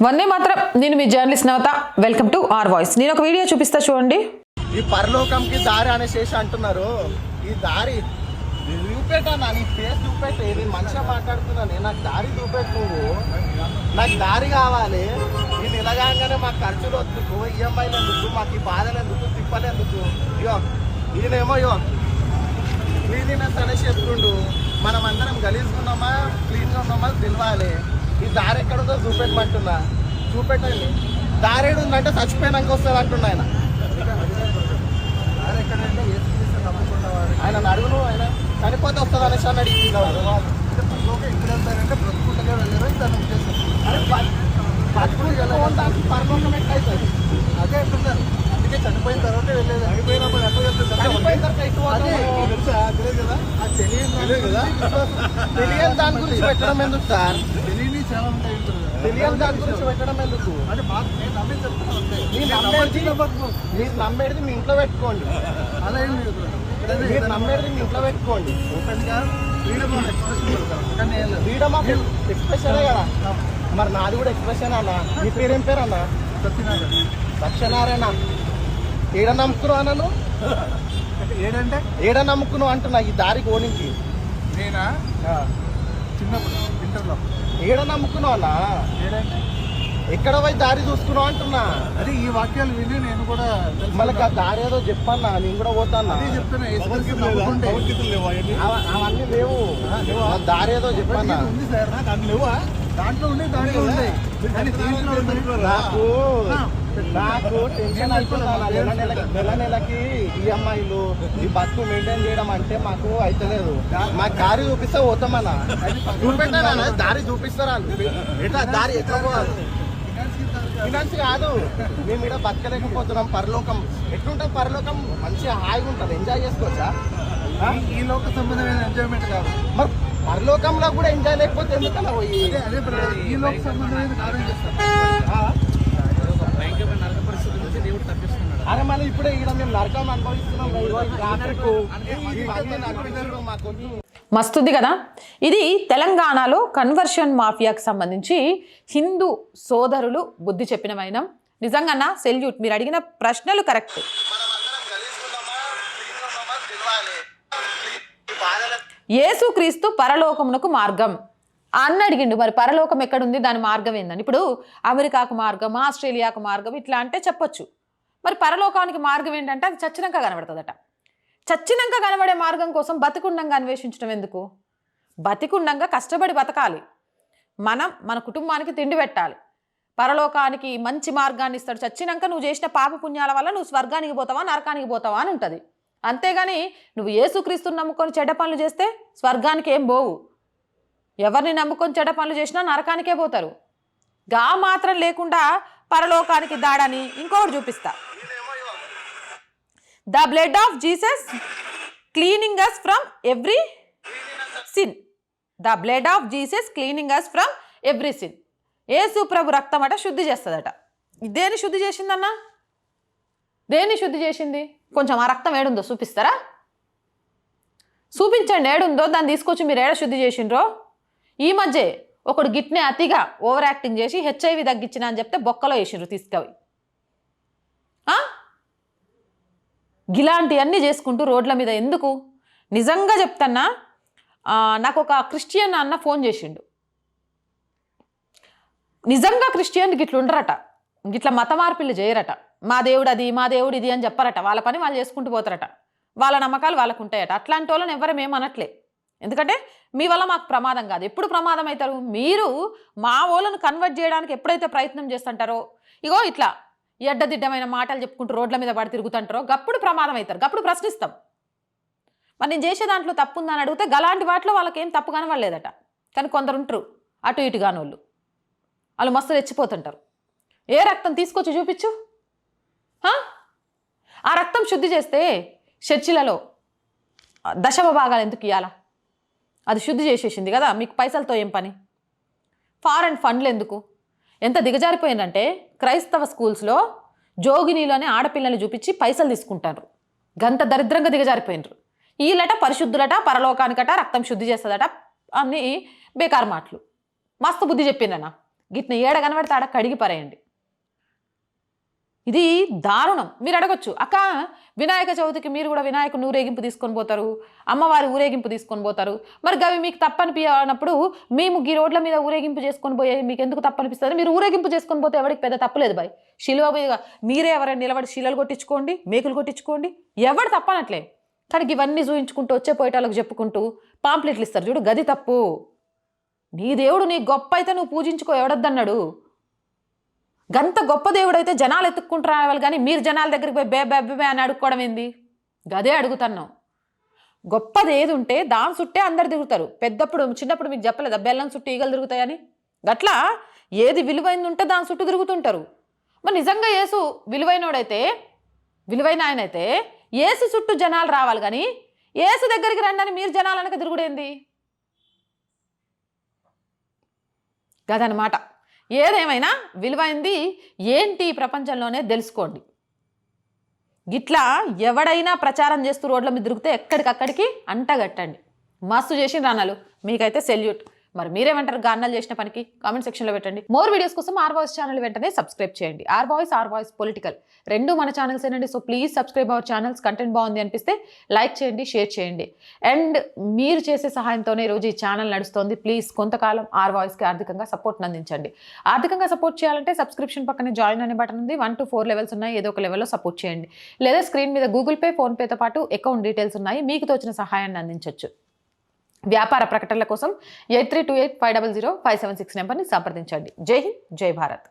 వందే మాత్రం. నేను మీ journalist Navatha. Welcome to R voice. నేను ఒక వీడియో చూపిస్తా చూడండి. ఈ పరలోకంకి దారి అనేసి అంటున్నారు. ఈ దారి చూపెట్టా, నీ ఫేస్ చూపెట్టు. నేను మంచిగా మాట్లాడుతున్నాను, నాకు దారి చూపెట్టు. నువ్వు నాకు దారి కావాలి. నేను ఇలాగానే మాకు ఖర్చులు వద్దుకు, ఈఎంఐలు ఎందుకు, మాకు ఈ బాధలు ఎందుకు, తిప్పలు ఎందుకు. ఇయో ఈయనేమో క్లీనినెస్ అనేసి చెప్తుండు. మనం అందరం గలీజ్గా క్లీన్గా ఉన్నామా తెలియాలి. ఈ దారి ఎక్కడుందో చూపెట్టమంటున్నా. చూపెట్టండి. దారి ఏడుందంటే చచ్చిపోయినాక వస్తుంది అంటున్నా ఆయన. ఆయన అడుగును, ఆయన చనిపోతే వస్తుంది అనేసి అని అడిగింది. పరలోకం ఎట్లయితుంది? అదే అంటున్నారు. అందుకే చనిపోయిన తర్వాత వెళ్ళేది. తెలియని దాని గురించి పెట్టడం ఎందుకు సార్? తెలియని దాని గురించి పెట్టడం ఎందుకు? మీరు నమ్మేది మీ ఇంట్లో పెట్టుకోండి. మీరు నమ్మేది మీ ఇంట్లో పెట్టుకోండి. ఫ్రీడమ్ ఆఫ్ ఎక్స్ప్రెషనే కదా. మరి నాది కూడా ఎక్స్ప్రెషన్ అన్న. మీ పేరేం పేరు అన్న? సత్యనారాయణ. ఏడ నమ్ముకున్నావు అన్నను? ఏడంటే ఏడ నమ్ముకున్నావు అంటున్నా. ఈ దారి కోనికి నేనా చిన్నప్పుడు ఇంటర్లో ఏడ నమ్ముకున్నావు అన్న? ఎక్కడ పోయి దారి చూసుకున్నావు అంటున్నా. అది ఈ వాక్యాలు విని నేను కూడా మళ్ళీ దారి ఏదో చెప్పన్నా, నేను కూడా పోతాను. అవన్నీ లేవు. దారి ఏదో చెప్పన్నా. దాంట్లో ఉండే దాంట్లో ఉండే నాకు టెన్షన్ అవుతుంది. నెల నెలకి ఈఎంఐలు, ఈ బస్సు మెయింటైన్ చేయడం అంటే మాకు అయితలేదు. మాకు దారి చూపిస్తే పోతామన్నా. చూపెట్టాను, దారి చూపిస్తారా? ఎట్లా దారి ఎట్లా పోవాలి? ఫినాన్స్ కాదు, మేము ఇక్కడ బతకలేకపోతున్నాం. పరలోకం ఎట్లుంటుంది? పరలోకం మంచిగా హాయిగా ఉంటుంది, ఎంజాయ్ చేసుకోవచ్చా? ఈ లోక సంబంధమైన ఎంజాయ్మెంట్ కాదు. మరి పరలోకంలో కూడా ఎంజాయ్ లేకపోతే ఎందుకలా పోయి? ఈ లోక సంబంధమైన కార్యం చేస్తాం. అరే మళ్ళీ ఇప్పుడే ఇక్కడ మేము నరకం అనుభవిస్తున్నాం. మస్తుంది కదా. ఇది తెలంగాణలో కన్వర్షన్ మాఫియాకి సంబంధించి హిందూ సోదరులు బుద్ధి చెప్పిన వైనం. నిజంగా సెల్యూట్. మీరు అడిగిన ప్రశ్నలు కరెక్ట్. యేసుక్రీస్తు పరలోకమునకు మార్గం అన్న అడిగిండు. మరి పరలోకం ఎక్కడుంది, దాని మార్గం ఏందని? ఇప్పుడు అమెరికాకు మార్గం, ఆస్ట్రేలియాకు మార్గం ఇట్లా అంటే చెప్పొచ్చు. మరి పరలోకానికి మార్గం ఏంటంటే అది చచ్చినాక కనబడుతుందట. చచ్చినాక కనబడే మార్గం కోసం బతికుండంగా అన్వేషించడం ఎందుకు? బతికుండంగా కష్టపడి బతకాలి. మన కుటుంబానికి తిండి పెట్టాలి. పరలోకానికి మంచి మార్గాన్ని ఇస్తాడు. చచ్చినాక నువ్వు చేసిన పాప పుణ్యాల వల్ల నువ్వు స్వర్గానికి పోతావా నరకానికి పోతావా అని ఉంటుంది. అంతేగాని నువ్వు యేసుక్రీస్తుని నమ్ముకొని చెడ్డ పనులు చేస్తే స్వర్గానికి ఏం పోవు. ఎవరిని నమ్ముకొని చెడ్డ పనులు చేసినా నరకానికే పోతారు. గా మాత్రం లేకుండా పరలోకానికి దాడని ఇంకొకటి చూపిస్తా. The blood of Jesus cleaning us from every sin. The blood of Jesus cleaning us from every sin. Yesu ప్రభు రక్తం అట శుద్ధి చేస్తుందట. దేని శుద్ధి చేసిందన్నా? దేన్ని శుద్ధి చేసింది? కొంచెం ఆ రక్తం ఏడుందో చూపిస్తారా? చూపించండి ఏడుందో. దాన్ని తీసుకొచ్చి మీరు ఏడ శుద్ధి చేసిండ్రో. ఈ మధ్య ఒకడు గిట్నే అతిగా ఓవర్ యాక్టింగ్ చేసి HIV తగ్గించిన అని చెప్తే బొక్కలో వేసిండ్రు తీసుకవి. గిలాంటివన్నీ చేసుకుంటూ రోడ్ల మీద ఎందుకు? నిజంగా చెప్తాన్నా, నాకు ఒక క్రిస్టియన్ అన్న ఫోన్ చేసిండు. నిజంగా క్రిస్టియన్ గిట్లు ఉండరట, గిట్ల మత మార్పిళ్ళు చేయరట. మా దేవుడు అది, మా దేవుడు ఇది అని చెప్పరట. వాళ్ళ పని వాళ్ళు చేసుకుంటూ పోతారట. వాళ్ళ నమ్మకాలు వాళ్ళకు ఉంటాయట. అట్లాంటి వాళ్ళని ఎవరేమనట్లే. ఎందుకంటే మీ వల్ల మాకు ప్రమాదం కాదు. ఎప్పుడు ప్రమాదం అవుతారు? మీరు మా వాళ్ళను కన్వర్ట్ చేయడానికి ఎప్పుడైతే ప్రయత్నం చేస్తుంటారో, ఇగో ఇట్లా ఎడ్డదిడ్డమైన మాటలు చెప్పుకుంటూ రోడ్ల మీద పడి తిరుగుతుంటారో గప్పుడు ప్రమాదం అవుతారు. గప్పుడు ప్రశ్నిస్తాం. మరి నేను చేసే దాంట్లో తప్పు ఉందని అడిగితే గలాంటి వాటిలో వాళ్ళకి ఏం తప్పు కనవలేదట. కానీ కొందరు ఉంటారు అటు ఇటు కానోళ్ళు, వాళ్ళు మస్తు రెచ్చిపోతుంటారు. ఏ రక్తం తీసుకొచ్చి చూపించు. ఆ రక్తం శుద్ధి చేస్తే చర్చిలలో దశమ భాగాలు ఎందుకు ఇవ్వాలా? అది శుద్ధి చేసేసింది కదా. మీకు పైసలతో ఏం పని? ఫారెన్ ఫండ్లు ఎందుకు? ఎంత దిగజారిపోయిందంటే క్రైస్తవ స్కూల్స్లో జోగినీలోనే ఆడపిల్లల్ని చూపించి పైసలు తీసుకుంటారు. గంత దరిద్రంగా దిగజారిపోయినరు. వీళ్ళట పరిశుద్ధులట, పరలోకానికట రక్తం శుద్ధి చేస్తుందట. అన్నీ బేకార్ మాటలు. మస్తు బుద్ధి చెప్పిందన్న. గిట్న ఏడ కనబడితే ఆడ కడిగి పరేయండి. ఇది దారుణం. మీరు అడగొచ్చు, అక్క వినాయక చవితికి మీరు కూడా వినాయకుని ఊరేగింపు తీసుకొని పోతారు, అమ్మవారి ఊరేగింపు తీసుకొని పోతారు, మరి గవి మీకు తప్పనిపించినప్పుడు మేము ఈ రోడ్ల మీద ఊరేగింపు చేసుకొని పోయే మీకు ఎందుకు తప్పనిపిస్తుంది? మీరు ఊరేగింపు చేసుకొని పోతే ఎవరికి పెద్ద తప్పలేదు బాయ్. శిలువ మీద మీరే ఎవరైనా నిలబడి శిలలు కొట్టించుకోండి, మేకులు కొట్టించుకోండి, ఎవరు తప్పనట్లే. కానీ ఇవన్నీ చూయించుకుంటూ వచ్చే పోయేటాలకు చెప్పుకుంటూ పాంప్లెట్లు ఇస్తారు చూడు, గది తప్పు. నీ దేవుడు నీ గొప్ప అయితే నువ్వు పూజించుకో, ఎవడద్దన్నాడు? గంత గొప్ప దేవుడు అయితే జనాలు ఎత్తుక్కుంటూ రావాలి, కానీ మీరు జనాల దగ్గరికి పోయి బే అని అడుక్కోవడం ఏంది? గదే అడుగుతున్నాం. గొప్పది ఏది ఉంటే దాని చుట్టే అందరు తిరుగుతారు. చిన్నప్పుడు మీకు చెప్పలేదా బెల్లం చుట్టూ ఈగలు తిరుగుతాయని? గట్లా ఏది విలువైంది ఉంటే దాని చుట్టూ తిరుగుతుంటారు. మరి నిజంగా యేసు విలువైన ఆయన అయితే యేసు చుట్టూ జనాలు రావాలి, కానీ యేసు దగ్గరికి రండి అని మీరు జనాలు అనక తిరుగుడేంది? గదనమాట. ఏదేమైనా విలువైంది ఏంటి ప్రపంచంలోనే తెలుసుకోండి. గిట్లా ఎవడైనా ప్రచారం చేస్తూ రోడ్ల మీద తిరిగితే ఎక్కడికక్కడికి అంటగట్టండి. మస్తు చేసిన రానాలు, మీకైతే సెల్యూట్. మరి మీరేమంటారు గాన్నాలు చేసిన పనికి? కామెంట్ సెక్షన్లో పెట్టండి. మోర్ వీడియోస్ కోసం ఆర్ వాయిస్ ఛానల్ వెంటనే సబ్స్క్రైబ్ చేయండి. ఆర్ వాయిస్ పొలిటికల్ రెండు మన ఛానల్స్ ఏనండి. So please subscribe our channels. Content బాగుంది అనిపిస్తే లైక్ చేయండి, షేర్ చేయండి. అండ్ మీరు చేసే సహాయంతోనే రోజు ఈ ఛానల్ నడుస్తోంది. ప్లీజ్ కొంతకాలం ఆర్ వాయిస్కి ఆర్థికంగా సపోర్ట్ అందించండి. ఆర్థికంగా సపోర్ట్ చేయాలంటే సబ్స్క్రిప్షన్ పక్కనే జాయిన్ అనే బటన్ ఉంది. 1 to 4 లెవెల్స్ ఉన్నాయి. ఏదో ఒక లెవెల్లో సపోర్ట్ చేయండి. లేదా స్క్రీన్ మీద గూగుల్ పే, ఫోన్పేతో పాటు అకౌంట్ డీటెయిల్స్ ఉన్నాయి. మీకు తోచిన సహాయాన్ని అందించవచ్చు. వ్యాపార ప్రకటనల కోసం 8328500576 నెంబర్ని సంప్రదించండి. జై హింద్, జై భారత్.